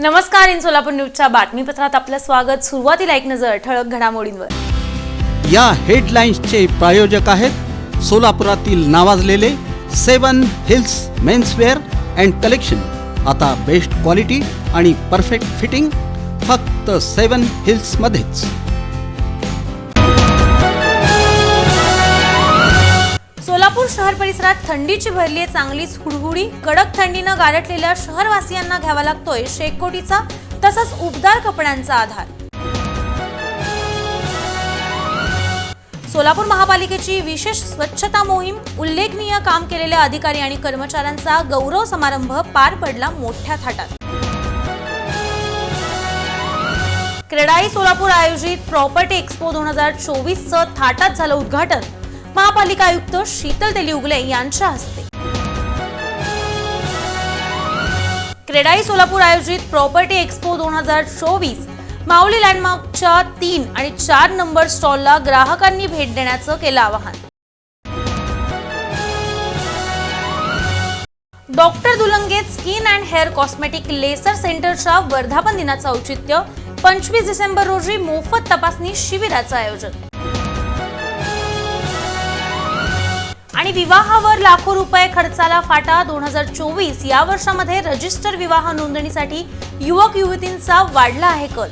नमस्कार. इन सोलापूर न्यूजच्या बातमीपत्रात आपलं स्वागत. सुरुवातीला एक नजर ठळक घडामोडींवर. या हेडलाईन्सचे प्रायोजक आहेत सोलापुरातील नावाजलेले 7 हिल्स मेन्सवेअर अँड कलेक्शन. आता बेस्ट क्वालिटी आणि परफेक्ट फिटिंग फक्त 7 हिल्स मध्येच. सोलापूर शहर परिसरात थंडीची भरली आहे चांगलीच हुडहुडी. कडक थंडीनं गारठलेल्या शहरवासियांना घ्यावा लागतोय शेकोटीचा तसंच उबदार कपड्यांचा आधार. सोलापूर महापालिकेची विशेष स्वच्छता मोहीम. उल्लेखनीय काम केलेल्या अधिकारी आणि कर्मचाऱ्यांचा गौरव समारंभ पार पडला मोठ्या थाटात. क्रेडाई सोलापूर आयोजित प्रॉपर्टी एक्स्पो 2024चं थाटात झालं उद्घाटन. महापालिका आयुक्त शीतल तेली यांच्या हस्ते. क्रेडाई सोलापूर आयोजित प्रॉपर्टी एक्स्पो 2024 माऊली लँडमार्कच्या 3 आणि 4 नंबर स्टॉलला ग्राहकांनी भेट देण्याचं केलं आवाहन. डॉक्टर दुलंगेत skin and hair cosmetic laser सेंटरच्या वर्धापन दिनाचं औचित्य. 25 डिसेंबर रोजी मोफत तपासणी शिबिराचं आयोजन. आणि विवाहावर लाखो रुपये खर्चाला फाटा. 2024 या वर्षामध्ये रजिस्टर विवाह नोंदणीसाठी युवक युवतींचा वाढला आहे कल.